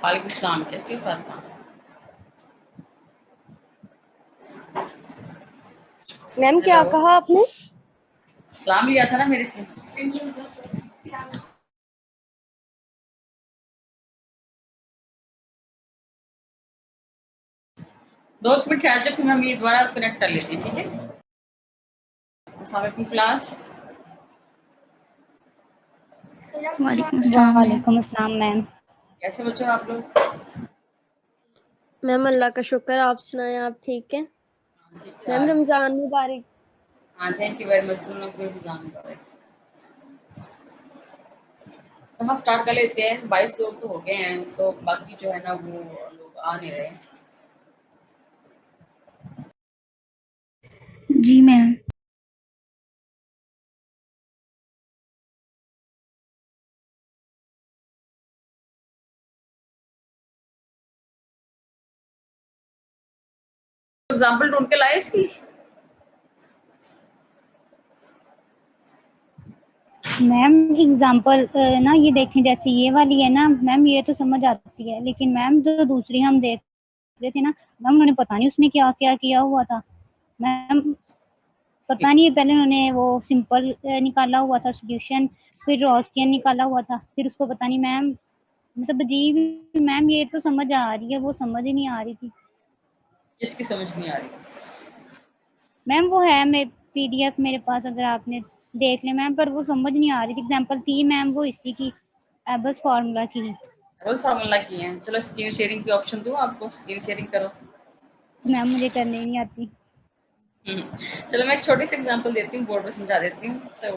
वालेकुम सलाम, कैसी हो फातिमा? मैम क्या हेलो, कहा आपने? सलाम लिया था ना मेरे से। दो मिनट ठहर जाओ, फिर हम ये दोबारा कनेक्ट कर लेते हैं, ठीक है? अस्सलाम वालेकुम क्लास। वालेकुम अस्सलाम मैम। वालेकुम अस्सलाम मैम। कैसे बच्चों आप लोग? मैम अल्लाह का शुक्र, आप सुनाएं, आप ठीक हैं? ठीक मैम ठाक। रमजान मुबारक। हाँ, थैंक यू वेरी मच, तुम लोग को भी जान दो। तो हाँ, स्टार्ट कर लेते हैं। 22 लोग तो हो गए हैं, तो बाकी जो है ना वो लोग आ नहीं रहे। जी मैम। एग्जाम्पल ढूंढ के लाए इसकी। मैम एग्जाम्पल ना ये देखें, जैसे ये वाली है ना मैम, ये तो समझ आती है, लेकिन मैम जो दूसरी हम देख रहे थे ना मैम, उन्होंने पता नहीं उसमें क्या क्या किया हुआ था मैम। पता नहीं, पहले उन्होंने वो सिंपल निकाला हुआ था सोल्यूशन, फिर रॉस्कियन निकाला हुआ था, फिर उसको पता नहीं मैम, मतलब अजीब ही। मैम ये तो समझ आ रही है, वो समझ ही नहीं आ रही थी इसकी समझ नहीं आ रही। मैम। वो है मेरे पीडीएफ मेरे पास, अगर आपने देख ले मैम, पर वो समझ नहीं आ रही थी। एग्जाम्पल थी मैम वो इसी की, एबल्स फार्मूला की। रोज फार्मूला की है। चलो स्क्रीन शेयरिंग की ऑप्शन दूँ आपको, स्क्रीन शेयरिंग करो। मैम मुझे करने ही नहीं आती। चलो मैं एक छोटी सी एग्जांपल देती हूँ, बोर्ड पे समझा देती हूँ, तो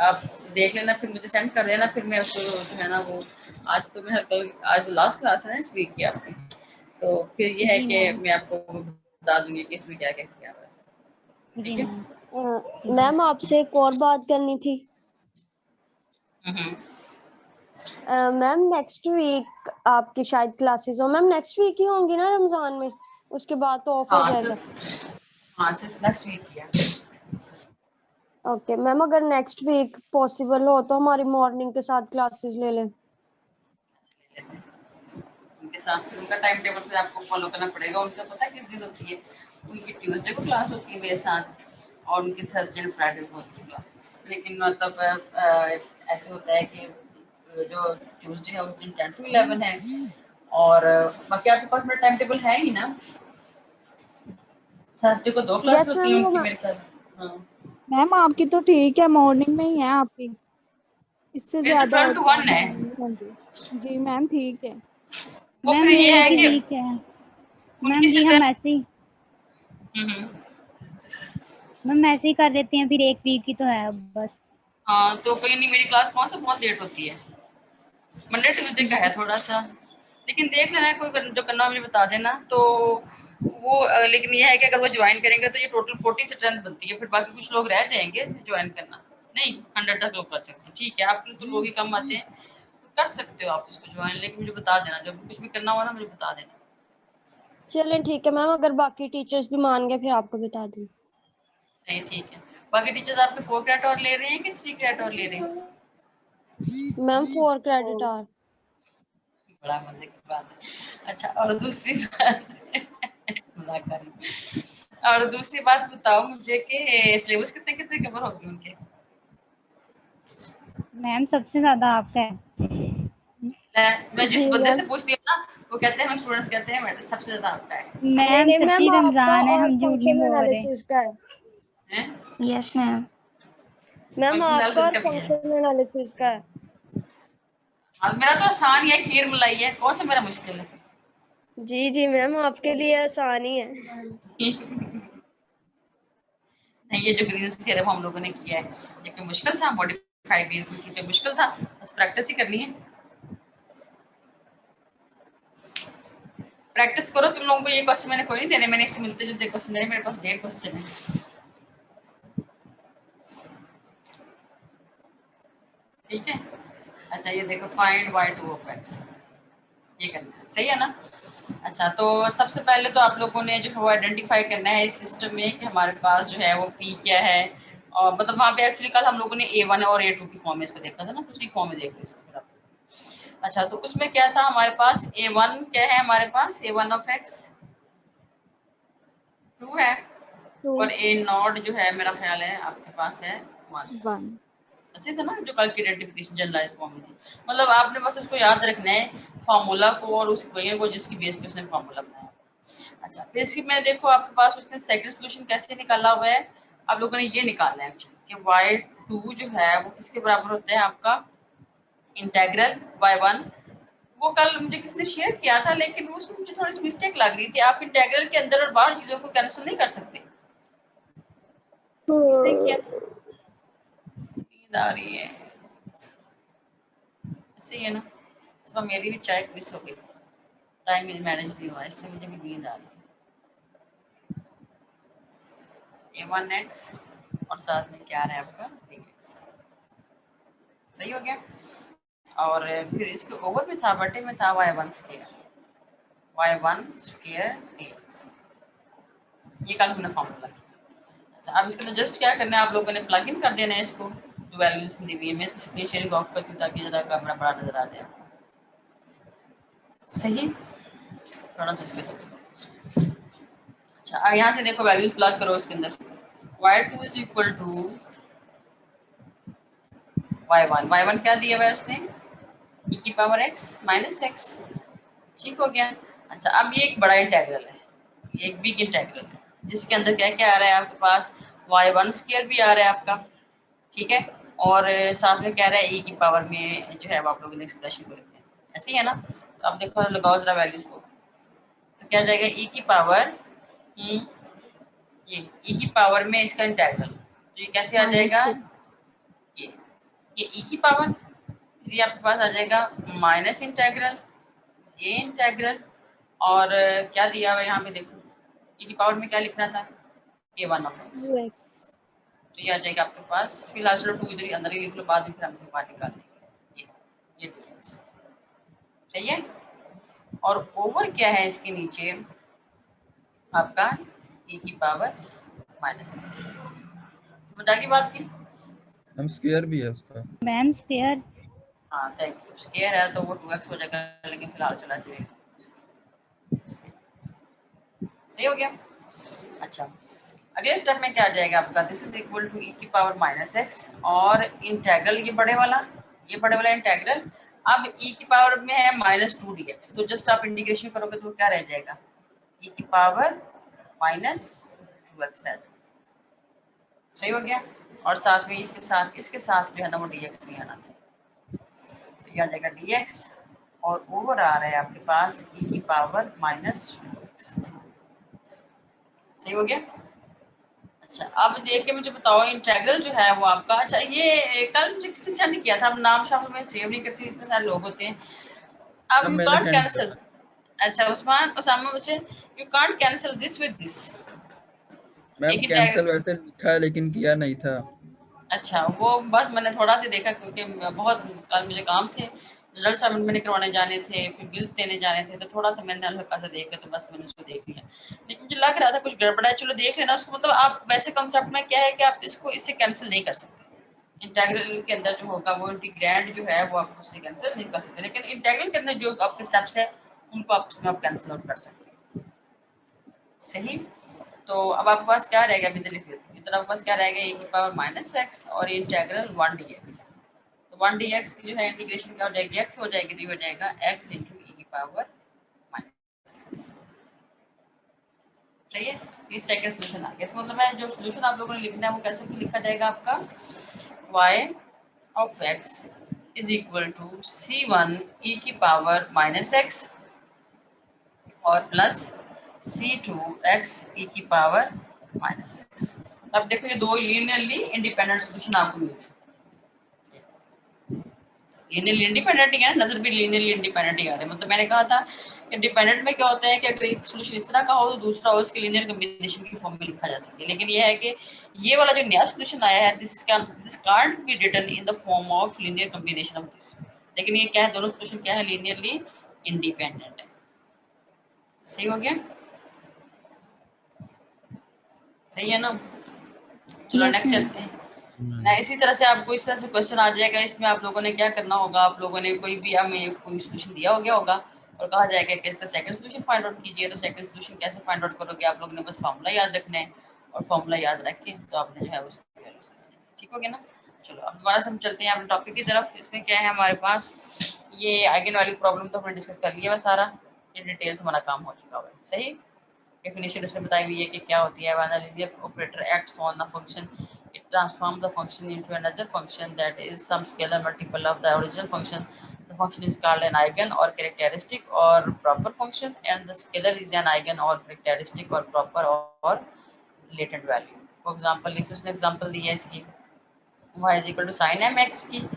आप देख लेना, फिर मुझे सेंड कर देना, फिर मैं उसको जो है ना वो, आज तो मैं कल, आज लास्ट क्लास है ना इस वीक की आपकी, तो फिर ये है जी कि मैम। मैं आपको बता दूंगी कि इसमें क्या क्या किया हुआ है। जी ठीक है। मैम। जी जी। मैम आपसे एक और बात करनी थी। हम्म। मैम नेक्स्ट वीक आपकी शायद क्लासेस हो। मैम नेक्स्ट वीक ही होंगी ना रमजान में? उसके बाद तो ऑफ हो हाँ जाएगा। सिर्फ, हाँ सिर्फ नेक्स्ट वीक किया। ओके मैम, अगर नेक्स्ट वीक पॉसिबल हो तो हमारी मॉर्निंग के साथ क्लासेस ले लें। उनके साथ फिर उनका टाइम टेबल फिर आपको फॉलो करना पड़ेगा। उनका पता है किस दिन होती है? उनकी ट्यूसडे को क्लास होती है मेरे साथ, और उनकी थर्सडे एंड फ्राइडे को होती है क्लासेस। लेकिन मतलब ऐसे होता है कि जो ट्यूसडे है उस दिन 10 to 11 है, और बाकी आपके पास मेरा टाइम टेबल है ही ना। थर्सडे को 2 क्लास यस होती मैम है वो उनकी मेरे साथ। हाँ, मैम आपकी तो ठीक है, मॉर्निंग में ही है आपकी, इससे मेरे तो ज्यादा 12 और to 1 है। टाइम नहीं होंगे। जी मैम ठीक है। वो मैम फिर ये वो है कि ठीक है उनकी मैम जी, हम स्ट्रेंथ। ऐसे ही मैम ऐसे ही कर लेते हैं, फिर एक वीक की तो है अब बस। हाँ, तो कोई नहीं, मेरी क्लास कौन सा बहुत लेट होती है, मंडे ट्यूसडे का है थोड़ा सा, लेकिन देख लेना, कोई जो करना हो मुझे बता देना। तो वो लेकिन ये है कि अगर वो ज्वाइन करेंगे तो ये टोटल 40 स्ट्रेंथ बनती है, फिर बाकी कुछ लोग रह जाएंगे ज्वाइन करना। नहीं, 100 तक लोग कर सकते हैं, ठीक है। आपके तो लोग ही कम आते हैं, तो कर सकते हो आप इसको ज्वाइन, लेकिन मुझे बता देना जब कुछ भी करना हो ना, मुझे बता देना। चलें ठीक है मैम, अगर बाकी टीचर्स भी मान गए फिर आपको बता दूँ। सही, ठीक है। बाकी टीचर्स आपके 4 क्रेडिट और ले रहे हैं कि 3 क्रेडिट और ले रहे हैं? Ma'am 4 credit hour. बड़ा मजे की बात है। अच्छा, और दूसरी बात मजाक कर रही हूँ। और दूसरी बात बताओ मुझे कि सिलेबस कितने कितने कवर होगी उनके? मैम सबसे ज्यादा आपका है। मैं जिस जी बंदे से मैम। पूछती हूँ ना, वो कहते हैं, हम स्टूडेंट्स कहते हैं सबसे ज्यादा आपका है। नहीं मैम नहीं सच्ची मैम, आपका रमजान है, और हम झूठ नहीं फंक्शन बोल रहे। एनालिसिस का है। हैं? Yes ma'am. मैम फंक्शन आपका एनालिसिस और का भी है। फंक्शन एनालिसिस का है। हाँ, मेरा तो आसान ही है, खीर मलाई है, कौन सा मेरा मुश्किल है? जी जी मैम, आपके लिए आसान ही है। नहीं, ये जो ग्रीन्स थ्योरम हम लोगों ने किया है, ये कोई मुश्किल था? मॉडिफाइड ग्रीन्स कोई मुश्किल था? बस प्रैक्टिस ही करनी है। प्रैक्टिस करो। तुम लोगों को ये क्वेश्चन मैंने कोई नहीं देने, मैंने इससे मिलते जुलते क्वेश्चन देने, मेरे पास 1.5 क्वेश्चन है। ठीक है। अच्छा, ये देखो, फाइंड y2 ऑफ x, ये करना है, सही है ना? अच्छा, तो सबसे पहले तो आप लोगों ने जो है वो आइडेंटिफाई करना है इस सिस्टम में कि हमारे पास जो है वो p क्या है। और मतलब वहाँ पे एक्चुअली कल हम लोगों ने a1 और a2 की फॉर्म में इसको देखा था ना, तो उसी फॉर्म में देख लो इसको फिर आप। अच्छा, तो उसमें क्या था हमारे पास, a1 क्या है हमारे पास, a1 ऑफ x 2 है, 2 और a नॉट जो है मेरा ख्याल है आपके पास है 1। 1 ऐसे था ना जो कल की आइडेंटिफिकेशन जनरलाइज फॉर्म में थी। मतलब आपने बस उसको याद रखना है फार्मूला को और उस इक्वेशन को जिसकी बेस पे उसने फार्मूला बनाया। अच्छा, फिर इसकी मैं देखो आपके पास उसने सेकंड सॉल्यूशन कैसे निकाला हुआ है, आप लोगों ने ये निकालना है कि y2 जो है वो किसके बराबर होता है आपका, इंटेग्रल y1। वो कल मुझे किसने शेयर किया था, लेकिन उसमें मुझे थोड़ी सी मिस्टेक लग रही थी। आप इंटेग्रल के अंदर और बाहर चीजों को कैंसिल नहीं कर सकते। किसने किया था, नींद आ रही है ऐसे ही है ना, सुबह मेरी भी चाय मिस हो गई, टाइम मैनेज नहीं हुआ, इसलिए मुझे भी नींद आ रही है। a1x और साथ में क्या है आपका dx, सही हो गया। और फिर इसके ओवर में था, बटे में था y1 स्क्वायर dx, ये कल हमने फॉर्मूला किया। अच्छा, अब इसके अंदर जस्ट क्या करना है, आप लोगों ने प्लग इन कर देना है इसको, जो वैल्यूज दी हुई है। मैं इसकी स्क्रीन शेयरिंग ऑफ करती हूँ ताकि ज़रा कैमरा बड़ा नजर आ जाए। सही, थोड़ा सा इसके साथ। अच्छा, अब यहाँ से देखो वैल्यूज प्लग करो इसके अंदर। y2 is equal to y1 क्या दिया हुआ है उसने, e की पावर x माइनस x, ठीक हो गया। अच्छा, अब ये एक बड़ा इंटेग्रल है, ये एक बिग इंटेग्रल है, जिसके अंदर क्या क्या आ रहा है आपके पास, y1 स्क्वायर भी आ रहा है आपका, ठीक है, और साथ में क्या रहा है e की पावर में जो है वो आप लोगों ने एक्सप्रेशन को लिखते हैं, ऐसे ही है ना। तो अब देखो लगाओ जरा वैल्यूज को, तो क्या जाएगा e की पावर, ये e की पावर में इसका इंटेग्रल, तो ये कैसे आ जाएगा, -2 ये ये e की पावर, फिर ये आपके पास आ जाएगा माइनस इंटेग्रल, ये इंटेग्रल, और क्या दिया हुआ है यहाँ पे देखो, e की पावर में क्या लिखना था, a1 ऑफ x, 2x तो ये आ जाएगा आपके पास। फिलहाल चलो 2 इधर अंदर ही लिख लो, बाद में फिर हम बाहर निकाल देंगे। ये dx सही है, और ओवर क्या है इसके नीचे आपका e की पावर माइनस x, बता की बात की। हम स्क्वायर भी है उसका। मैम स्क्वायर हाँ थैंक यू, स्क्वायर है तो वो 2x हो जाएगा, लेकिन फिलहाल चला से सही हो गया। अच्छा, अगले स्टेप में क्या आ जाएगा आपका, this is equal to e की पावर माइनस x और इंटेग्रल ये बड़े वाला इंटेग्रल, अब e की पावर में है -2 dx, तो जस्ट आप इंटीग्रेशन करोगे तो क्या रह जाएगा, e की पावर -2x रह जाएगा, सही हो गया। और साथ में इसके साथ जो है ना वो dx भी आना, तो ये आ जाएगा dx, और ओवर आ रहा है आपके पास e की पावर -2x, सही हो गया। अच्छा, अब देख के मुझे बताओ इंटेग्रल जो है वो आपका, अच्छा ये कल मुझे किसने सेंड किया था, अब नाम शाम में सेव नहीं करती, इतने सारे लोग होते हैं। अब तब यू मैंने कांट सेंड किया कैंसिल, था। अच्छा उस्मान उसामा बच्चे, you can't cancel this with this, ma'am एक कैंसिल इंटेग्रल। वैसे लिखा है लेकिन किया नहीं था। अच्छा, वो बस मैंने थोड़ा सा देखा क्योंकि बहुत कल मुझे काम थे, रिजल्ट सबमिट मैंने करवाने जाने थे, फिर बिल्स देने जाने थे, तो थोड़ा सा मैंने हल्का सा देखा, तो बस मैंने उसको देख लिया, लेकिन मुझे लग रहा था कुछ गड़बड़ है। चलो देख लेना उसको, मतलब आप वैसे कंसेप्ट में क्या है कि आप इसको इससे कैंसिल नहीं कर सकते, इंटेग्रल के अंदर जो होगा वो इंटीग्रैंड जो है वो आप उससे कैंसिल नहीं कर सकते, लेकिन इंटेग्रल के अंदर जो आपके स्टेप्स है उनको आप उसमें आप कैंसिल आउट कर सकते हैं, सही। तो अब आपके पास क्या रहेगा, अभी लिख लेते हैं, इधर आपके पास क्या रहेगा, e की पावर -x और इंटेग्रल 1 dx, तो 1 dx की जो है इंटीग्रेशन क्या हो जाएगी, x हो जाएगी, तो ये हो जाएगा x इंटू e की पावर -x, सही है। ये सेकंड सोल्यूशन आ गया, इसका मतलब है जो सोल्यूशन आप लोगों ने लिखना है वो कैसे भी लिखा जाएगा आपका, y of x is equal to c1 e की पावर -x और प्लस c2 x e की पावर -x। अब देखो ये दो लीनियरली इंडिपेंडेंट सॉल्यूशन आपको मिल गए, लीनियरली इंडिपेंडेंट ही है, नजर भी लीनियरली इंडिपेंडेंट ही आ रहे हैं। मतलब मैंने कहा था कि डिपेंडेंट में क्या होता है कि अगर एक सॉल्यूशन इस तरह का हो तो दूसरा उसके लीनियर कॉम्बिनेशन की फॉर्म में लिखा जा सकता है, लेकिन ये है कि ये वाला जो नया सॉल्यूशन आया है this can't be written in the form of linear combination of this, लेकिन ये क्या है, दोनों सॉल्यूशन क्या है, लीनियरली इंडिपेंडेंट है, सही हो गया, सही है ना। चलो यस नेक्स्ट मैम। चलते हैं। ना इसी तरह से आपको इस तरह से क्वेश्चन आ जाएगा। इसमें आप लोगों ने क्या करना होगा, आप लोगों ने कोई भी हमें कोई सोल्यूशन दिया हो गया होगा और कहा जाएगा कि इसका सेकंड सोल्यूशन फाइंड आउट कीजिए। तो सेकंड सोल्यूशन कैसे फाइंड आउट करोगे, आप लोगों ने बस फार्मूला याद रखना है और फार्मूला याद रख के तो आपने जो है उसको ठीक हो गया ना। चलो अब दोबारा से हम चलते हैं अपने टॉपिक की तरफ। इसमें क्या है हमारे पास, ये आइगन वैल्यू प्रॉब्लम तो हमने डिस्कस कर लिया है सारा, ये डिटेल्स हमारा काम हो चुका है। सही डेफिनेशन इसमें बताई हुई है कि क्या होती है। When a linear operator acts on the function it transforms the function into another function that is some scalar multiple of the original function. The function is called an eigen or characteristic or proper function, and the scalar is an eigen or characteristic or proper or latent value. For example, if उसने example दी है इसकी y is equal to sin mx की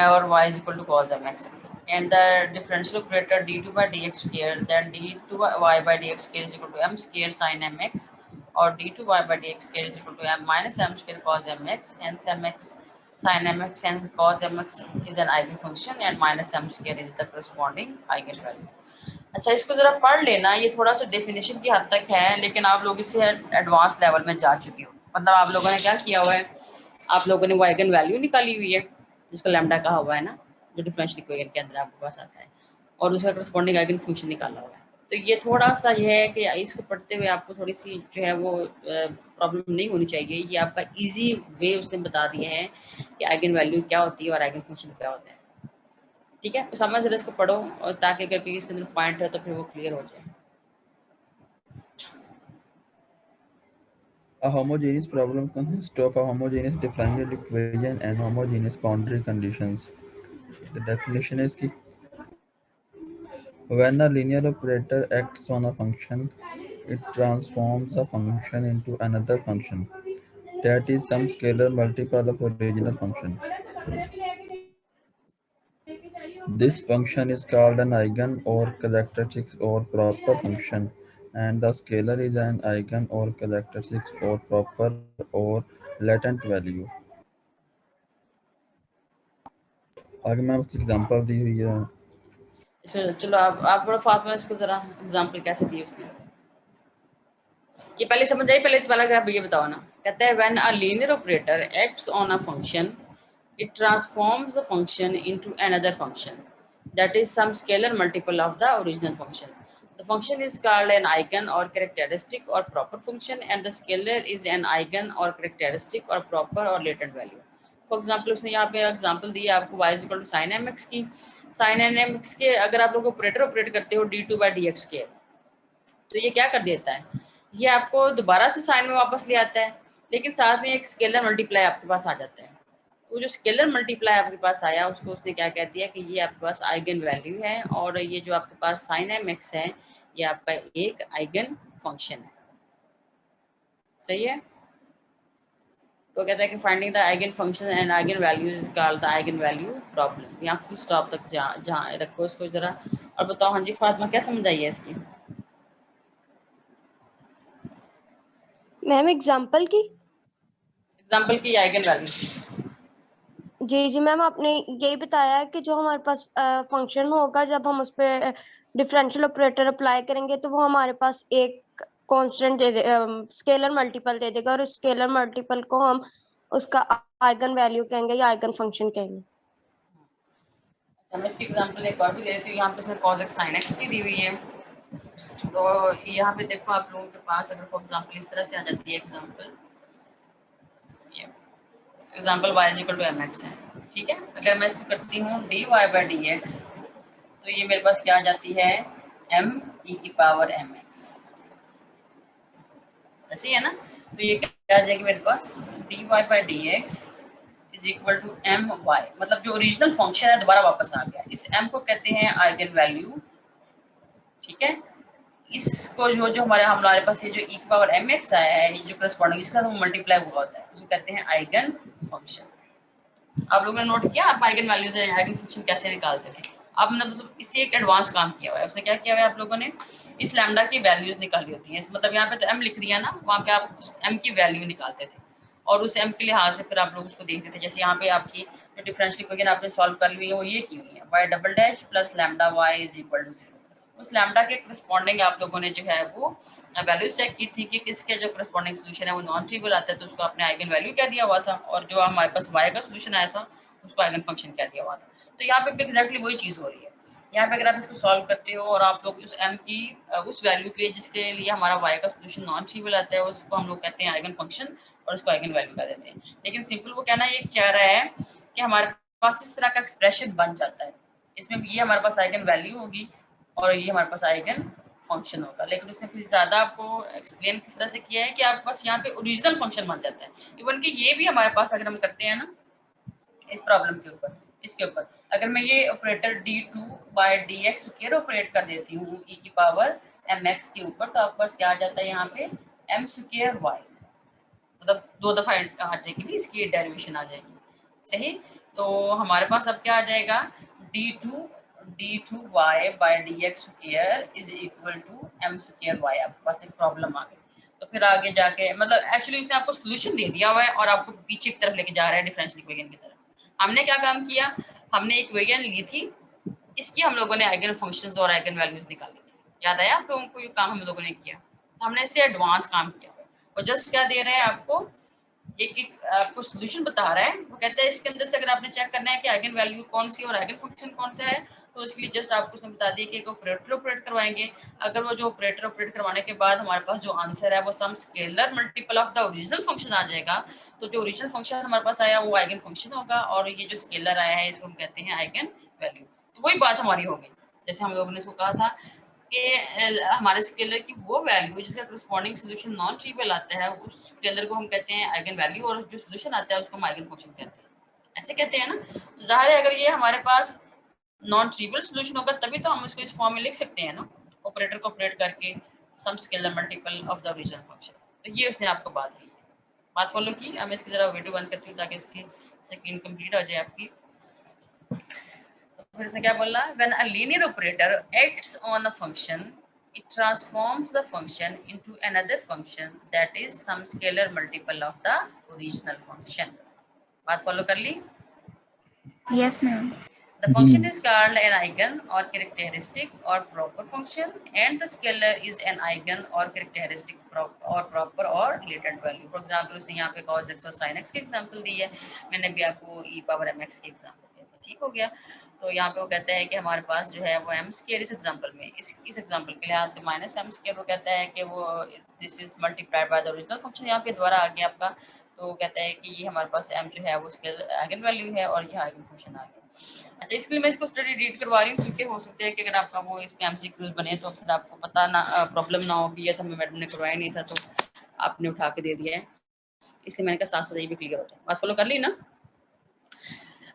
और y is equal to cos mx and the differential operator d2 by dx square, then d2y by dx square is equal to m square sin mx or d2y by dx square is equal to m minus m square cos mx. Hence mx sin mx and cos mx is an eigen function and minus m square is the corresponding eigen value. अच्छा, इसको जरा पढ़ लेना, ये थोड़ा सा definition की हद तक है लेकिन आप लोग इससे एडवांस लेवल में जा चुके हो। मतलब आप लोगों ने क्या किया हुआ है, आप लोगों ने वो आइगन वैल्यू निकाली हुई है जिसको लैम्डा कहा हुआ है ना, जो डिफरेंशियल इक्वेशन के अंदर आपके पास आता है, और उसका करस्पॉन्डिंग आइगन फंक्शन निकाला हुआ है। तो ये थोड़ा सा ये है कि इसको पढ़ते हुए आपको थोड़ी सी जो है वो प्रॉब्लम नहीं होनी चाहिए। ये आपका इजी वे उसने बता दिया है कि आइगन वैल्यू क्या होती है और आइगन फंक्शन क्या होता है। ठीक है, तो समझ रहे इसको पढ़ो और ताकि अगर कोई इसके अंदर पॉइंट है तो फिर वो क्लियर हो जाए। A homogeneous problem consists of a homogeneous differential equation and homogeneous boundary conditions. The definition is कि when a linear operator acts on a function, it transforms the function into another function that is some scalar multiple of original function. This function is called an eigen or characteristic or proper function, and the scalar is an eigen or characteristic or proper or latent value. आगे मैं उसकी example दी हुई है। चलो आप बड़ा फातिमा इसको जरा एग्जांपल कैसे दिए उसने, ये पहले समझ आई। पहले वाला आप ये बताओ ना, कहता है when a linear operator acts on a function it transforms the function into another function that is some scalar multiple of the original function. The function is called an eigen or characteristic or proper function, and the scalar is an eigen or characteristic or proper or latent value. For example, उसने यहाँ पे example दिया आपको y is equal to sin mx की। sin mx के अगर आप लोग ऑपरेटर ऑपरेट करते हो d2 by dx square, तो ये क्या कर देता है, ये आपको दोबारा से साइन में वापस ले आता है, लेकिन साथ में एक स्केलर मल्टीप्लाई आपके पास आ जाता है। वो जो स्केलर मल्टीप्लाई आपके पास आया उसको उसने क्या कह दिया कि ये आपके पास आइगन वैल्यू है और ये जो आपके पास साइन mx है ये आपका एक आइगन फंक्शन है। सही है, तो कहता है कि finding the eigen function and eigen values is called the eigen value problem. यहाँ फुल स्टॉप तक जहाँ रखो इसको जरा और बताओ। हाँ जी फातिमा, क्या समझ आई है इसकी? मैम एग्जाम्पल की एग्जाम्पल की आइगन वैल्यू। जी जी मैम, आपने यही बताया है कि जो हमारे पास फंक्शन होगा जब हम उस पर डिफरेंशियल ऑपरेटर अप्लाई करेंगे तो वो हमारे पास एक कांस्टेंट दे दे, स्केलर मल्टीपल दे देगा और उस स्केलर मल्टीपल को हम उसका आइगन वैल्यू कहेंगे या आइगन फंक्शन कहेंगे। हम इसकी एग्जांपल एक और भी ले लेते हैं। यहाँ पे sir cos x sin x की दी हुई है, तो यहाँ पे देखो आप लोगों के पास अगर फॉर एग्जांपल इस तरह से आ जाती है एग्जांपल, ये example y is equal to mx है। ठीक है, अगर मैं इसको करती हूँ dy by dx तो ये मेरे पास क्या आ जाती है, m e की पावर mx, ऐसे है ना। तो ये क्या आ जाएगी मेरे पास, dy by dx is equal to M Y, मतलब जो ओरिजिनल फंक्शन है दोबारा वापस आ गया। इस m को कहते हैं आइगन वैल्यू। ठीक है, इसको जो हमारे पास ये जो e की पावर mx आया है, ये जो करस्पॉन्डिंग इसका तो मल्टीप्लाई हुआ होता है, उसको कहते हैं आइगन फंक्शन। आप लोगों ने नोट किया आप आइगन वैल्यूज या आइगन फंक्शन कैसे निकालते थे? अब मतलब इससे एक एडवांस काम किया हुआ है उसने। क्या किया हुआ है आप लोगों ने, इस लैम्डा की वैल्यूज निकाली होती हैं। मतलब यहाँ पे तो m लिख दिया ना, वहाँ पे आप उस m की वैल्यू निकालते थे और उस m के लिहाज से फिर आप लोग उसको देखते थे। जैसे यहाँ पे आपकी जो डिफरेंशियल इक्वेशन आपने सॉल्व कर ली है वो ये की हुई है y double dash plus lambda y is equal to 0। उस लैम्डा के करस्पॉन्डिंग आप लोगों ने जो है वो वैल्यूज चेक की थी कि किसके जो करस्पॉन्डिंग सोल्यूशन है वो नॉन ट्रिवियल आता है, तो उसको आपने आइगन वैल्यू क्या दिया हुआ था, और जो हमारे पास y का सोल्यूशन आया था उसको आइगन फंक्शन क्या दिया हुआ था। तो यहाँ पे भी एग्जैक्टली वही चीज़ हो रही है। यहाँ पे अगर आप इसको सॉल्व करते हो और आप लोग उस m की उस वैल्यू के लिए जिसके लिए हमारा y का सोल्यूशन नॉन ट्रिवियल आता है उसको हम लोग कहते हैं आइगन फंक्शन और उसको आइगन वैल्यू कह देते हैं। लेकिन सिंपल वो कहना ये चाह रहा है कि हमारे पास इस तरह का एक्सप्रेशन बन जाता है, इसमें ये हमारे पास आइगन वैल्यू होगी और ये हमारे पास आइगन फंक्शन होगा। लेकिन उसने फिर ज़्यादा आपको एक्सप्लेन किस तरह से किया है कि आपके पास यहाँ पे ओरिजिनल फंक्शन बन जाता है। इवन कि ये भी हमारे पास अगर हम करते हैं ना इस प्रॉब्लम के ऊपर, इसके ऊपर अगर मैं ये ऑपरेटर d2/dx स्क्वायर ऑपरेट कर देती हूँ e की पावर mx के ऊपर, तो आपके पास क्या आ जाता है यहाँ पे m स्क्वायर y, मतलब 2 दफा आ जाएगी, इसकी डेरिवेशन आ जाएगी। सही, तो हमारे पास अब क्या आ जाएगा d2y/dx square is equal to m square y। आपके पास एक प्रॉब्लम आ गई, तो फिर आगे जाके मतलब एक्चुअली उसने आपको सोल्यूशन दे दिया हुआ है और आपको पीछे की तरफ लेके जा रहा है डिफरेंशियल इक्वेशन की तरफ। हमने क्या काम किया, हमने एक इक्वेशन ली थी, इसकी हम लोगों ने आइगन फंक्शंस और आइगन वैल्यूज निकाली थी। याद आया आप लोगों को ये काम हम लोगों ने किया, तो हमने इससे एडवांस काम किया और जस्ट क्या दे रहे हैं आपको, एक आपको सोल्यूशन बता रहा है। वो कहता है इसके अंदर से अगर आपने चेक करना है कि आइगन वैल्यू कौन सी और आइगन फंक्शन कौन सा है, तो उसके लिए जस्ट आपको उसने बता दिया कि एक ऑपरेटर ऑपरेट करवाएंगे। अगर वो जो ऑपरेटर ऑपरेट करवाने के बाद हमारे पास जो आंसर है वो some scalar multiple of the original function आ जाएगा, तो जो ओरिजिनल फंक्शन हमारे पास आया वो आइगन फंक्शन होगा और ये जो स्केलर आया है इसको हम कहते हैं आइगन वैल्यू। तो वही बात हमारी हो गई, जैसे हम लोगों ने इसको कहा था कि हमारे स्केलर की वो वैल्यू जिसका करस्पॉन्डिंग सोल्यूशन नॉन ट्रिवियल आता है उस स्केलर को हम कहते हैं आइगन वैल्यू और जो सोल्यूशन आता है उसको हम आइगन फंक्शन कहते हैं। ऐसे कहते हैं ना, तो जाहिर है अगर ये हमारे पास नॉन ट्रिवियल सोल्यूशन होगा तभी तो हम इसको इस फॉर्म में लिख सकते हैं ना, ऑपरेटर को ऑपरेट करके some scalar multiple of the original function. तो ये उसने आपको बात की, बात फॉलो की। अब इसकी जरा वीडियो बंद करती हूँ ताकि इसकी स्क्रीन कंप्लीट हो जाए आपकी। फिर इसने क्या बोला, when a linear operator acts on a function it transforms the function into another function that is some scalar multiple of the original function। बात फॉलो कर ली? Yes, ma'am. The function is called an eigen or characteristic or proper function and the scalar is an eigen or characteristic or proper or related value। For example उसने यहाँ पे cos x और sin x के example दी है, मैंने भी आपको e power mx के एग्जाम्पल दिया था, ठीक हो गया। तो यहाँ पे वो कहता है कि हमारे पास जो है वो m स्क्वायर इस एग्जाम्पल में इस एग्जाम्पल के लिहाज से माइनस m स्क्वायर, वो कहता है कि वो this is multiplied by the original function, यहाँ पे दोबारा आ गया आपका। तो वो कहता है कि ये हमारे पास m जो है वो स्केल आइगन वैल्यू है और ये आइगन फंक्शन आ गया। अच्छा, इसके लिए मैं इसको स्टडी रीड करवा रही हूँ क्योंकि हो सकता है कि अगर आपका वो इसमें एमसीक्यूज बने तो फिर आपको पता ना प्रॉब्लम ना हो कि ये तो हमें मैडम ने करवाया नहीं था तो आपने उठा के दे दिया है, इसलिए मैंने कहा साथ साथ ये भी क्लियर होता है। बात फॉलो कर ली ना?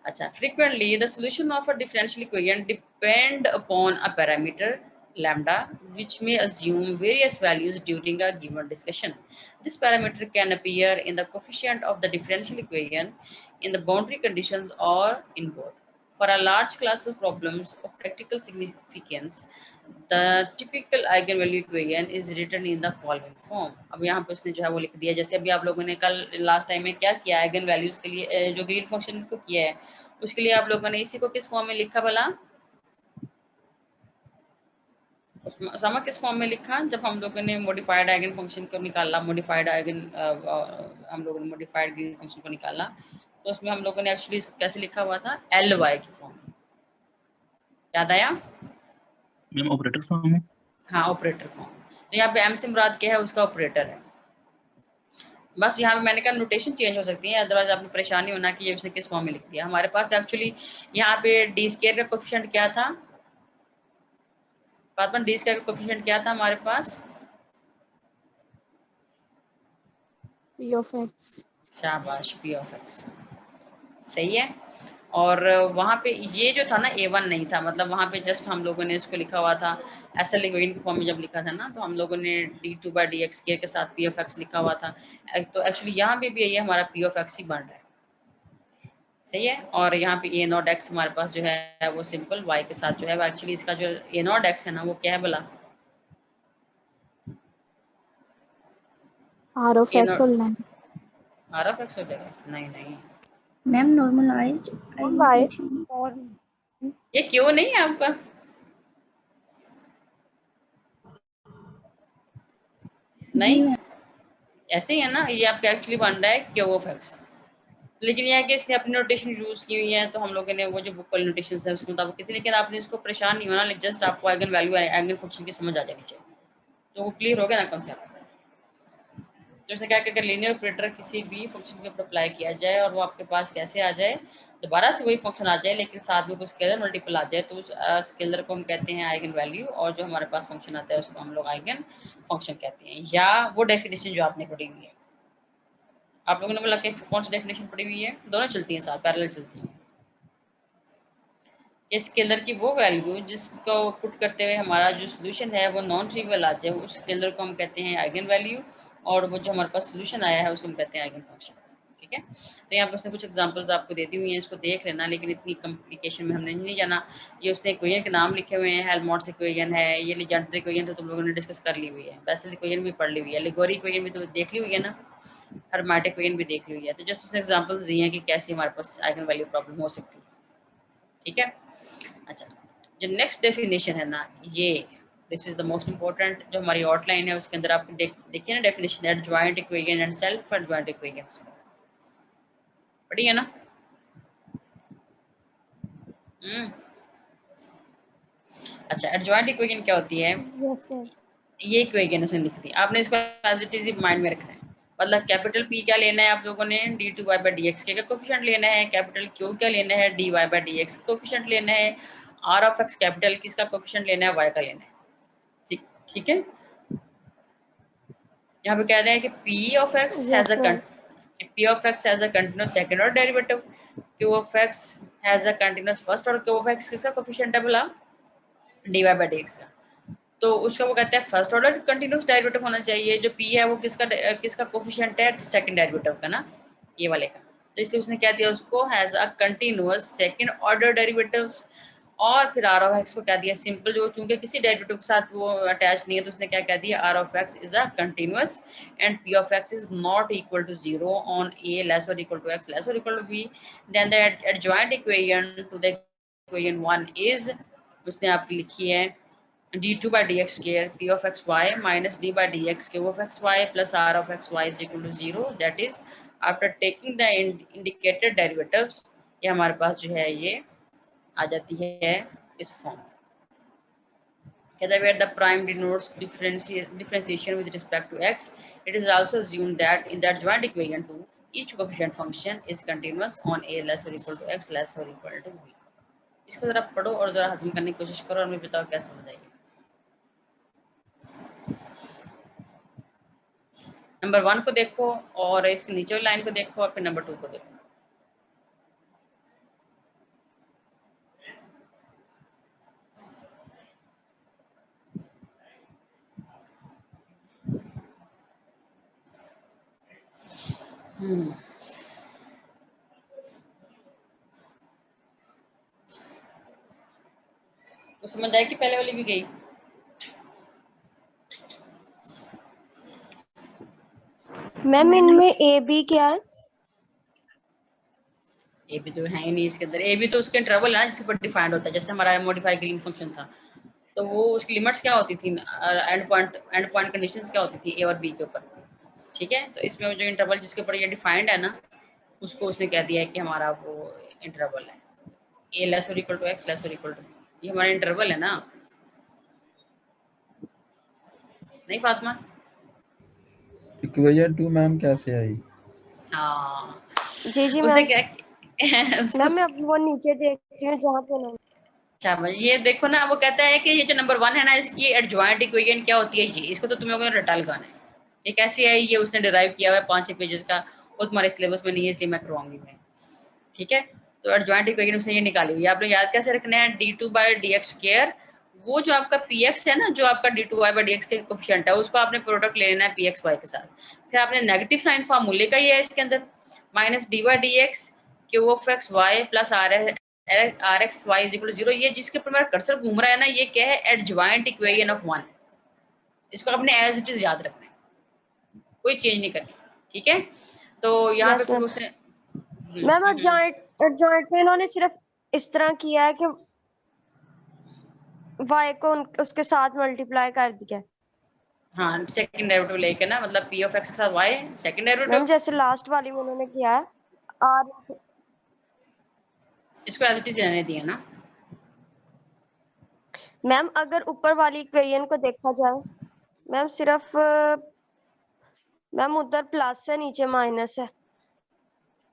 अच्छा, frequently the solution of a differential equation depend upon a parameter lambda which may assume various values during a given discussion. This parameter can appear in the coefficient of the differential equation, in the boundary conditions or in both. For a large class of problems of practical significance, the typical eigenvalue equation is written in the following form। अब यहाँ पे उसने जो है वो लिख दिया, जैसे अभी आप लोगों ने कल लास्ट टाइम में क्या किया, आइगन वैल्यूज के लिए जो ग्रीन फंक्शन को किया है उसके लिए आप लोगों ने इसी को किस फॉर्म में लिखा भला? सामा किस फॉर्म में लिखा जब हम लोगों ने मॉडिफाइड आइगन फंक्शन को निकाला, मॉडिफाइड आइगन हम लोगों ने मॉडिफाइड ग्रीन फंक्शन को निकाला, तो उसमें हम लोगों ने एक्चुअली कैसे लिखा हुआ था, एल वाई की फॉर्म में। याद आया? मैम ऑपरेटर फॉर्म है। हाँ, ऑपरेटर फॉर्म। तो यहाँ पे एम से मुराद क्या है, उसका ऑपरेटर है। बस यहाँ पे मैंने कहा नोटेशन चेंज हो सकती है, अदरवाइज आपको परेशानी होना कि ये उसने किस फॉर्म में लिख दिया। हमारे पास एक्चुअली यहाँ पे डी स्क्वायर का कोफिशिएंट क्या था, डी स्क्वायर का कोफिशिएंट क्या था हमारे पास? p of x। शाबाश, p of x, सही है। और वहाँ पे ये जो था ना a1 नहीं था, मतलब वहाँ पे जस्ट हम लोगों ने इसको लिखा हुआ था एस एल इक्वेशन की फॉर्म में जब लिखा था ना, तो हम लोगों ने d2/dx के साथ p of x लिखा हुआ था। तो एक्चुअली यहाँ पे भी ये हमारा p of x ही बन रहा है, सही है। और यहाँ पे a नॉट x हमारे पास जो है वो सिंपल y के साथ जो है वो एक्चुअली इसका जो a नॉट x है ना वो क्या है भला? r of x और ln r of x हो जाएगा? नहीं नहीं, Ma'am, normalized y और ये क्यों नहीं है आपका? नहीं मैम। ऐसे ही है ना, ये आपका एक्चुअली बन रहा है क्यू ऑफ एक्स, लेकिन यह है कि इसने अपनी नोटेशन यूज की हुई है, तो हम लोगों ने वो जो बुक वाली नोटेशन है उसके मुताबिक की थी, लेकिन आपने इसको परेशान नहीं होना, जस्ट आपको आइगन वैल्यू आइगन फंक्शन की समझ आ जानी चाहिए, तो वो क्लियर हो गया ना कॉन्सेप्ट। जैसे क्या कि अगर लीनियर ऑपरेटर किसी भी फंक्शन के ऊपर अप्लाई किया जाए और वो आपके पास कैसे आ जाए, दोबारा से वही फंक्शन आ जाए लेकिन साथ में कोई स्केलर मल्टीपल आ जाए, तो उस स्केलर को हम कहते हैं आइगन वैल्यू, और जो हमारे पास फंक्शन आता है उसको हम लोग आइगन फंक्शन कहते हैं, या वो डेफिनेशन जो आपने पढ़ी हुई है। आप लोगों ने बोला कि कौन सी डेफिनेशन पढ़ी हुई है, दोनों चलती हैं साथ, पैरेलल चलती हैं। ये स्केलर की वो वैल्यू जिसको पुट करते हुए हमारा जो सोल्यूशन है वो नॉन ट्रिवियल आ जाए, उस स्केलर को हम कहते हैं आइगन वैल्यू, और वो जो हमारे पास सोल्यूशन आया है उसको हम कहते हैं आइगन फंक्शन। ठीक है, तो यहाँ पर उसने कुछ एग्जांपल्स आपको दे दी हुई हैं, इसको देख लेना, लेकिन इतनी कॉम्प्लिकेशन में हमने नहीं जाना। ये उसने इक्वेशन के नाम लिखे हुए हैं, हेल्महोल्ट्ज़ इक्वेशन है, ये लीजेंड्रे इक्वेशन तो तुम लोगों ने डिस्कस कर ली हुई है, बेसल इक्वेशन भी पढ़ ली हुई है, लिगोरी इक्वेशन भी तो देख ली हुई है ना, हर्माइट इक्वेशन भी देख ली हुई है, तो जस्ट उसने एग्जांपल्स दिए हैं कि कैसे हमारे पास आइगन वैल्यू प्रॉब्लम हो सकती है। ठीक है, अच्छा, जो नेक्स्ट डेफिनेशन है ना, ये this is the most important, जो हमारी आउटलाइन है उसके अंदर आप देखिए ना definition, adjoint equation and self adjoint equation पढ़ी है ना। अच्छा, एडजॉइंट इक्वेशन क्या होती है, यस मैम। ये इक्वेशन उसने लिख दी, आपने इसको एज इट इज माइंड में रखना है। मतलब कैपिटल P क्या लेना है आप लोगों ने, d2y/dx के कोफिशिएंट लेना है, कैपिटल Q क्या लेना है, dy/dx का कोफिशिएंट लेना है, r ऑफ x कैपिटल किसका कोफिशिएंट लेना है, y का लेना है। ठीक ठीक है, यहाँ पे कह रहे हैं कि p of x has yes a ma'am. p of x has a continuous second order derivative, q of x has a continuous first order, q of x किसका कोफिशिएंट है बोला, dy/dx का, तो उसका वो कहते हैं फर्स्ट ऑर्डर कंटिन्यूस डेरिवेटिव होना चाहिए, जो p है वो किसका कोफिशिएंट है, सेकंड डेरिवेटिव का ना, ये वाले का, तो इसलिए उसने क्या दिया उसको has a continuous second order derivative, और फिर r ऑफ x को क्या दिया सिंपल, जो चूंकि किसी डेरिवेटिव के साथ वो अटैच नहीं है, तो उसने क्या कह दिया, r of x is a continuous and p of x is not equal to 0 on a less और इक्वल टू x लेस और equal to b, then the adjoint equation to the equation 1 is, उसने आपकी लिखी है d2/dx square p of xy minus d/dx q of xy plus r of xy is equal to 0, that is after taking the indicated derivatives, ये हमारे पास जो है ये आ जाती है इस फॉर्म, कहता है where the prime denotes differentiation with respect to x, it is also assumed that in the adjoint equation 2 each coefficient function is continuous on a less or equal to x less or equal to b। इसको जरा पढ़ो और जरा हजम करने की कोशिश करो और मुझे बताओ क्या समझ आएगी। नंबर 1 को देखो और इसके नीचे वाली लाइन को देखो और फिर नंबर 2 को देखो। तो समझ आई कि पहले वाली भी गई। मैम इनमें ए बी क्या है? ए भी तो है ही नहीं इसके अंदर, ए भी तो उसके इंटरवल है ना जिसके ऊपर डिफाइंड होता है, जैसे हमारा मॉडिफाई ग्रीन फंक्शन था, तो वो उसकी लिमिट्स क्या होती थी, एंड पॉइंट कंडीशंस क्या होती थी ए और बी के ऊपर। ठीक है, तो इसमें जो इंटरवल जिसके ऊपर ये डिफाइंड है ना, उसको उसने कह दिया है कि हमारा वो इंटरवल है ए लेस और इक्वल टू एक्स लेस और इक्वल टू, ये हमारा इंटरवल है ना, नहीं फातिमा? इक्वेशन 2 मैम कैसे आई? हाँ, जी उसने मैम। क्या उसको, मैम मैं अब वो नीचे देख रही हूँ जहाँ पे ना। अच्छा ये देखो ना, वो कहता है कि ये जो नंबर 1 है ना, इसकी एडजॉइंट इक्वेशन क्या होती है, ये इसको तो तुम लोगों ने रटा लगाना है, ये कैसे है, ये उसने डिराइव किया हुआ है 5-6 पेजेस का, वो तुम्हारे सिलेबस में नहीं है इसलिए मैं करवाऊंगी मैं। ठीक है, तो एडजॉइंट इक्वेशन उसने ये निकाली हुई है, आपने याद कैसे रखना है, d2/dx स्क्वायर, वो जो आपका px है ना, जो आपका d2y/dx के कोफिशिएंट है, उसको आपने प्रोडक्ट ले लेना है pxy के साथ, फिर आपने नेगेटिव साइन फार्मूले का ही है इसके अंदर, minus d/dx q of x y plus r x y is equal to 0, ये जिसके ऊपर मेरा कर्सर घूम रहा है ना, ये क्या है, एडजॉइंट इक्वेशन ऑफ 1, इसको आपने एज इट इज याद रखना है, कोई चेंज नहीं करनी। ठीक है, तो यहाँ पे यस मैम। फिर उसने मैम एडजॉइंट में इन्होंने सिर्फ इस तरह किया है कि y को उसके साथ मल्टीप्लाई कर दिया। हाँ सेकंड डेरिवेटिव लेके ना, मतलब पी ऑफ एक्स के साथ वाई सेकंड मैम डेरिवेटिव, जैसे लास्ट वाली में उन्होंने किया है आर, इसको एज इट इज रहने दिया ना। मैम अगर ऊपर वाली इक्वेशन को देखा जाए मैम सिर्फ मैम उधर प्लस है नीचे माइनस है।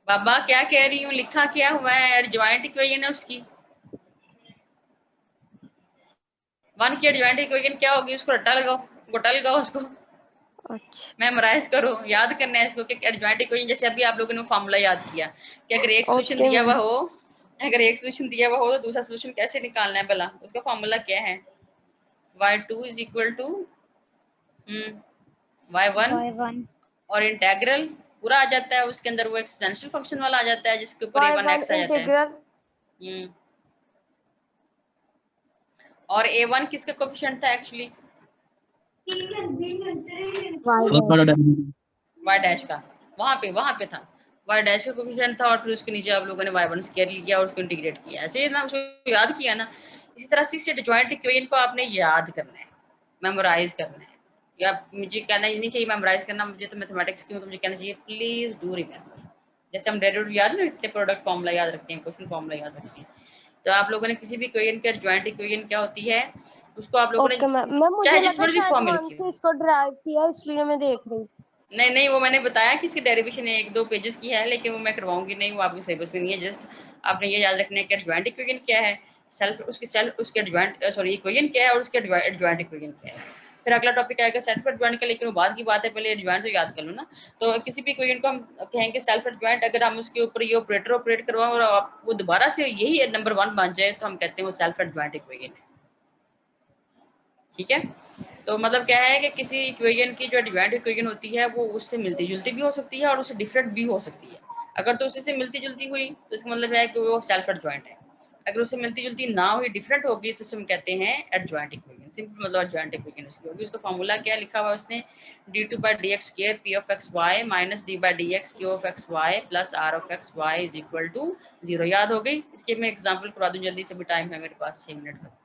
बाबा क्या कह रही हूँ, लिखा क्या हुआ है, एडजॉइंट इक्वेशन है उसकी। वन की एडजॉइंट इक्वेशन क्या होगी, उसको रट्टा लगाओ, गोटा लगाओ उसको, अच्छा मेमोराइज करो, याद करना है इसको कि एडजॉइंट इक्वेशन, जैसे अभी आप लोगों ने फॉर्मूला याद किया कि अगर एक सोल्यूशन ओके दिया हुआ मैम। हो, अगर एक सोल्यूशन दिया हुआ हो तो दूसरा सोल्यूशन कैसे निकालना है भला, उसका फॉर्मूला क्या है, y2 is equal to y1 y1 और इंटेग्रल पूरा आ जाता है, उसके अंदर वो एक्सपोनेंशियल फंक्शन वाला आ जाता है जिसके ऊपर y1 a1x आ जाता है। इंटीग्रल हम्म, और a1 किसका कोएफिशिएंट था एक्चुअली, वाई फोर्थ वाला डैश डेरिवेटिव y डैश का, वहां पे था y डैश का कोएफिशिएंट था, और फिर उसके नीचे आप लोगों ने y1 स्क्वायर लिया और उसको इंटीग्रेट किया, ऐसे ना उसको याद किया ना। इसी तरह से एडजॉइंट इक्वेशन को आपने याद करना है, मेमोराइज करना है, या मुझे कहना ही नहीं चाहिए मेमोराइज करना, मुझे तो मैथमेटिक्स की हूँ तो मुझे कहना चाहिए प्लीज डू रिमेम्बर। जैसे हम डेरिवेटिव याद नहीं रखते, प्रोडक्ट फॉर्मूला याद रखते हैं, क्वेश्चन फॉर्मूला याद रखते हैं, तो आप लोगों ने किसी भी इक्वेशन के एडजॉइंट इक्वेशन क्या होती है उसको आप लोगों ने ओके मैम। मैम चाहे मुझे जिस लगा मर्जी शायद फॉर्म में वन लिखी से हो। इसको ड्राइव किया इसलिए मैं देख रही थी। नहीं वो मैंने बताया कि इसकी डेरिवेशन 1-2 पेजेस की है, लेकिन वो मैं करवाऊंगी नहीं, वो आपके सिलेबस में नहीं है। जस्ट आपने ये याद रखना है कि एडजॉइंट इक्वेशन क्या है, सेल्फ उसके एडजॉइंट सॉरी इक्वेशन क्या है और उसके एडजॉइंट इक्वेशन क्या है। फिर अगला टॉपिक आएगा सेल्फ एडजॉइंट का, लेकिन वो बाद की बात है, पहले एडजॉइंट तो याद कर लो ना। तो किसी भी इक्वेशन को हम कहेंगे सेल्फ एडजॉइंट, अगर हम उसके ऊपर ये ऑपरेटर ऑपरेट करवाएं और वो दोबारा से यही नंबर 1 बन जाए तो हम कहते हैं वो सेल्फ एडजॉइंट इक्वेशन है। ठीक है, तो मतलब क्या है कि किसी इक्वेशन की जो एडजॉइंट इक्वेशन होती है वो उससे मिलती जुलती भी हो सकती है और उससे डिफरेंट भी हो सकती है। अगर तो उसी से मिलती जुलती हुई तो इसका मतलब है कि वो सेल्फ एडजॉइंट है। अगर उससे मिलती जुलती ना हुई, डिफरेंट होगी, तो उसे हम कहते हैं एडजॉइंट इक्वेशन। सिंपल मतलब एडजॉइंट इक्वेशन उसकी होगी। उसका फॉर्मूला क्या लिखा हुआ है उसने, d2/dx² p of xy minus d/dx q of xy plus r of xy is equal to 0। याद हो गई? इसके मैं एग्जाम्पल करवा दूं जल्दी से, भी टाइम है मेरे पास 6 मिनट का।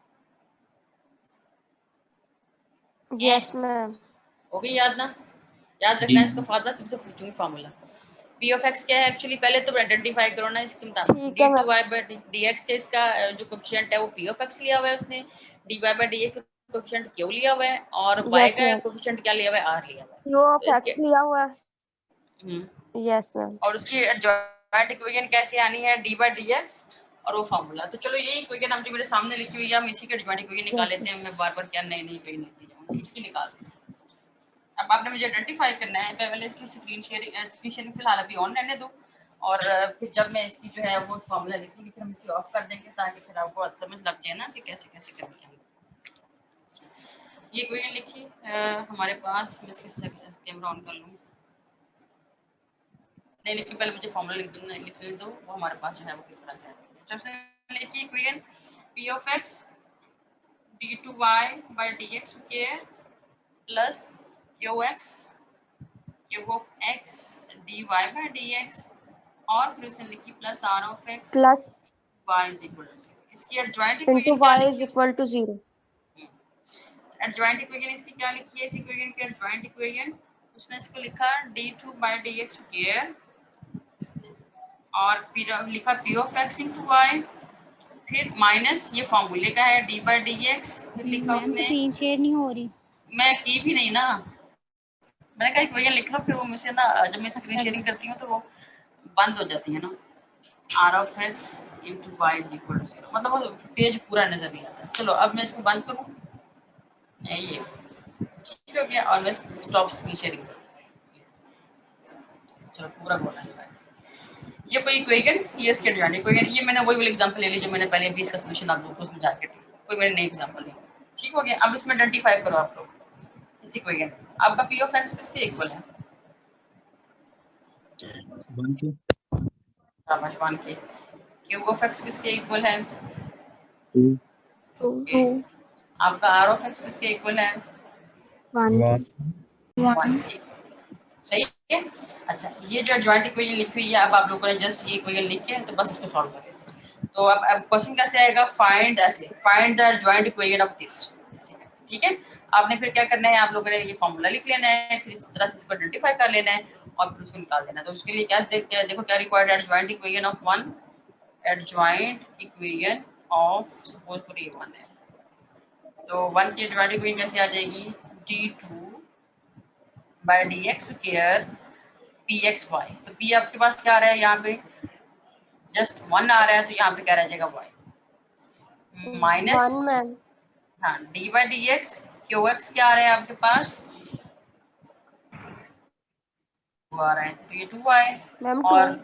Yes ma'am. हो गई याद ना? याद जी रखना है इसका फार्मूला, तुमसे पूछूंगी फार्मूला। पी ऑफ एक्स क्या है एक्चुअली, पहले तो आइडेंटिफाई करो ना इसके मुताबिक। ठीक डी है टू ma'am. Y by D X के इसका जो कोफिशिएंट है वो पी ऑफ एक्स लिया हुआ है उसने, D Y by D X का कोफिशिएंट क्यू लिया हुआ है, और वाई यस का मैम। कोफिशिएंट क्या लिया हुआ है, आर लिया हुआ है। यू तो ऑफ इसके एक्स लिया हुआ है। हम्म, यस मैम। और उसकी एडजॉइंट इक्वेशन कैसे आनी है, डी बाई डी एक्स और वो फार्मूला। तो चलो यही इक्वेशन हम जो मेरे सामने लिखी हुई है, हम इसी की एडजॉइंट इक्वेशन निकाल लेते हैं। मैं बार बार क्या नई नई इक्वेशन लिखती जाऊंगी, इसकी निकाल देते हैं। अब आपने मुझे आइडेंटिफाई करना है, पहले इसकी स्क्रीन शेयरिंग फिलहाल अभी ऑन रहने दो, और फिर जब मैं इसकी जो है वो फॉर्मूला लिखूंगी फिर हम इसकी ऑफ कर देंगे, ताकि फिर आपको समझ लग जाए ना कि कैसे कैसे करनी है। ये इक्वेशन लिखी हमारे पास, मैं इसके कैमरा ऑन कर लूँ, नहीं लेकिन पहले मुझे फॉर्मूला लिख दो वो हमारे पास जो है वो किस तरह से आती है। सबसे लिखी equation P of X d2y/dx plus qx cube of x dy/dx, और फिर उसने लिखी plus r of x plus y is equal to 0। इसकी एडजॉइंट इंटू इक्वेशन क्या वाई इज लिखी है? Equal to 0। एडजॉइंट इक्वेशन इसकी क्या लिखी है? इस इक्वेशन की एडजॉइंट इक्वेशन उसने इसको लिखा d2/dx स्क्वायर, और फिर लिखा p of x into y, फिर माइनस ये फॉर्मूले का है d/dx, फिर लिखा मैम उसने, स्क्रीन शेयर नहीं हो रही। मैं की भी नहीं ना, मैंने कहा इक्वेशन लिख लो, फिर वो मुझसे ना जब मैं स्क्रीन अच्छा शेयरिंग करती हूँ तो वो बंद हो जाती है ना। r of x into Y is equal to 0, मतलब वो पेज पूरा नजर नहीं आता। चलो अब मैं इसको बंद करूँ, ये ठीक हो गया, और मैं स्टॉप स्क्रीन शेयरिंग करूँ। चलो पूरा बोलना है। ये कोई इक्वेशन, ये इसके एडजॉइंट इक्वेशन, ये मैंने वही वाली एग्जांपल ले ली जो मैंने पहले भी इसका सॉल्यूशन आप लोगों को समझा के दी, कोई मैंने नई एग्जांपल नहीं। ठीक हो गया, अब इसमें आइडेंटिफाई करो आप लोग इस इक्वेशन। आपका पी ऑफ एक्स किसके इक्वल है? 1 के वन के। क्यूब ऑफ एक्स किसके इक्वल है? 2 ओके। आपका आर ऑफ एक्स किसके इक्वल है? 1 1 1 के। सही है। अच्छा, ये जो एडजॉइंट इक्वेशन लिखी हुई है, अब आप लोगों ने जस्ट ये इक्वेशन लिख के तो बस इसको सॉल्व कर लें। तो अब क्वेश्चन कैसे आएगा, find the adjoint equation of this. ठीक है, आपने फिर क्या करना है, आप लोगों ने ये फॉर्मूला लिख लेना है, फिर इस तरह से इसको आइडेंटिफाई कर लेना है और फिर उसको निकाल देना है। तो उसके लिए क्या देखो क्या required, adjoint equation of one, adjoint equation of suppose for ये वन है, तो वन की एडजॉइंट इक्वेशन कैसे आ जाएगी, d2 by dx square pxy। तो p आपके पास क्या आ रहा है, यहाँ पे जस्ट 1 आ रहा है, तो यहाँ पे क्या रह जाएगा y माइनस 1 मैम। हाँ D by D x, Q x क्या आ रहा है आपके पास 2 आ रहा है, तो ये 2 आए मैम और 2।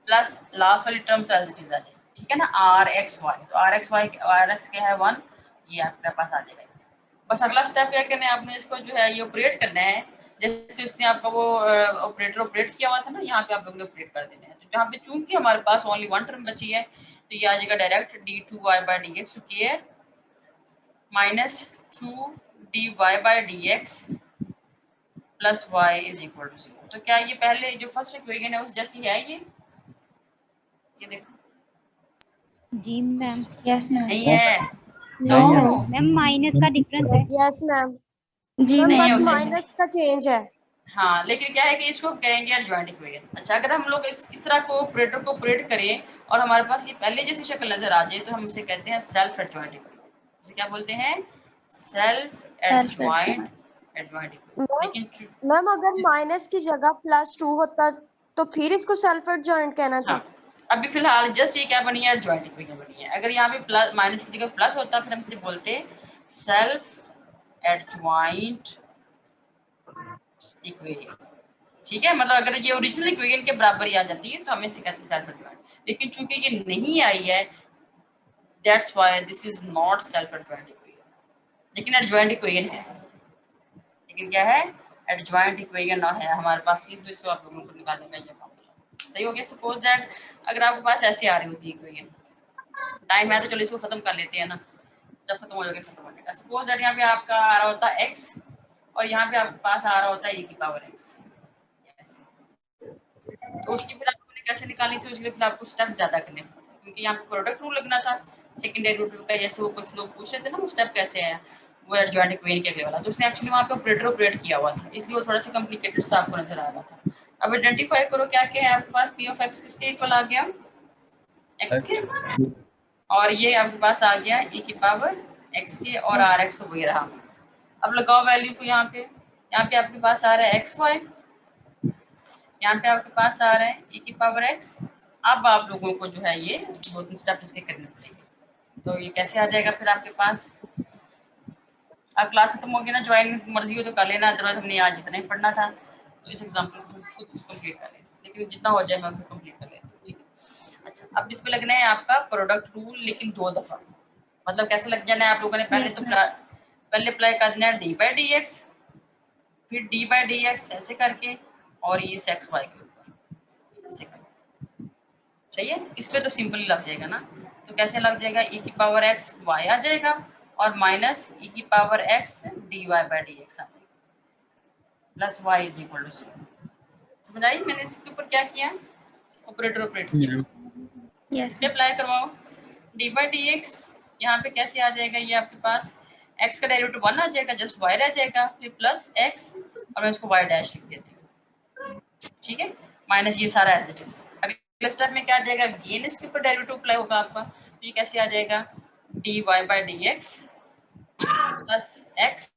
प्लस लास्ट वाली टर्म तो एज इट इज आ जाएगी, ठीक है ना, आर एक्स वाई। तो आर एक्स क्या है 1, ये आपके पास आ जाएगा। बस अगला स्टेप क्या करना है, आपने इसको जो है ये ऑपरेट करना है, जैसे उसने आपका वो ऑपरेटर ऑपरेट किया हुआ था ना, यहाँ पे आप लोगों ने ऑपरेट कर देना है। तो जहाँ पे चूंकि हमारे पास ओनली वन टर्म बची है, तो ये आ जाएगा direct d2y by D X square minus 2dy by D X plus Y is equal to 0। तो क्या ये पहले जो फर्स्ट इक्वेशन है उस जैसी है ये देखो जी मैम। Yes, ma'am. नहीं है, नो मैम माइनस का डिफरेंस है। Yes ma'am. जी मैम नहीं मैम। है बस उसे। माइनस का चेंज है। हाँ, लेकिन क्या है कि इसको कहेंगे एडजॉइंट इक्वेशन। अच्छा, अगर हम लोग इस तरह को ऑपरेटर को ऑपरेट करें और हमारे पास ये पहले जैसी शक्ल नजर आ जाए, तो हम उसे कहते हैं सेल्फ एडजॉइंट इक्वेशन। उसे क्या बोलते हैं, सेल्फ एडजॉइंट इक्वेशन। मैम लेकिन मैम अगर माइनस की जगह +2 होता तो फिर इसको सेल्फ एडजॉइंट कहना हाँ, चाहिए। अभी फिलहाल जस्ट ये क्या बनी है, एडजॉइंट इक्वेशन बनी है। अगर यहाँ पे प्लस माइनस की जगह प्लस होता फिर हम इसे बोलते सेल्फ एडजॉइंट इक्वेशन, ठीक है। मतलब अगर ये ओरिजिनल इक्वेशन के बराबर ही आ जाती है तो हमें इसे कहते हैं सेल्फ एडजॉइंट। लेकिन चूंकि ये नहीं आई है, that's why this is not self adjoint equation, लेकिन एडजॉइंट इक्वेशन है। लेकिन क्या है, एडजॉइंट इक्वेशन ना है हमारे पास की, तो इसको आप लोगों को निकालने का ये फॉर्मूला सही हो गया। सपोज दैट अगर आपके पास ऐसे आ रही होती है इक्वेशन, टाइम है तो चलो इसको खत्म कर लेते हैं ना, जब खत्म हो जाएगा खत्म हो जाएगा। सपोज दैट यहाँ पे आपका आ रहा होता है x और यहाँ पे आपके पास आ रहा होता है e की पावर x, तो उसकी फिर आपको कैसे निकालनी थी, उसके लिए फिर आपको स्टेप ज्यादा करने पड़ते हैं, क्योंकि यहाँ पे प्रोडक्ट रूल लगना था, सेकंड डेरिवेटिव का, जैसे वो कुछ लोग पूछ रहे थे ना वो स्टेप कैसे आया, वो एडजॉइंट इक्वेशन के अगले वाला। तो उसने एक्चुअली वहाँ पे ऑपरेटर ऑपरेट किया हुआ था, इसलिए वो थोड़ा सा कॉम्प्लिकेटेड सा आपको नजर आ रहा था। अब आइडेंटिफाई करो क्या क्या है आपके पास, पी ऑफ एक्स किसके इक्वल आ गया, एक्स के, और ये आपके पास आ गया e की पावर x के और आर एक्स हो गया रहा। अब लगाओ वैल्यू को यहाँ पे आपके पास आ रहा है एक्स वाई, यहाँ पे आपके पास आ रहा है e की पावर x। अब आप लोगों को जो है ये 2-3 स्टेप इसके करने पड़ेंगे। तो ये कैसे आ जाएगा फिर आपके पास, अब क्लास खत्म होगी ना, ज्वाइन मर्जी हो तो कर लेना, अदरवाइज हमने आज इतना ही पढ़ना था, तो इस एग्जाम्पल को खुद कंप्लीट कर लें, लेकिन जितना हो जाए मैं फिर कंप्लीट कर लेता हूँ, ठीक है। अच्छा, अब इस पे लगना है आपका प्रोडक्ट रूल, लेकिन 2 दफा, मतलब कैसे लग जाना है आप लोगों ने, पहले तो पहले अप्लाई कर देना है डी बाई डी एक्स, फिर डी बाई डी एक्स ऐसे करके, और ये एक्स वाई के ऊपर ऐसे करके, सही है। इस पे तो सिंपल ही लग जाएगा ना, तो कैसे लग जाएगा, e की पावर x y आ जाएगा और माइनस e की power x dy by D X आ जाएगा plus y is equal to 0। समझ आई मैंने इसके ऊपर क्या किया, ऑपरेटर ऑपरेट किया। Yes, इसमें अप्लाई करवाओ डी बाई डी एक्स, यहाँ पे कैसे आ जाएगा, ये आपके पास x का डेरिवेटिव 1 आ जाएगा, जस्ट y रह जाएगा, फिर प्लस x और मैं इसको y डैश लिख देती हूँ, ठीक है, माइनस ये सारा एज इट इज। अगले स्टेप में क्या आ जाएगा, गेन इसके ऊपर डेरिवेटिव अप्लाई होगा आपका, तो ये कैसे आ जाएगा, dy by D X plus x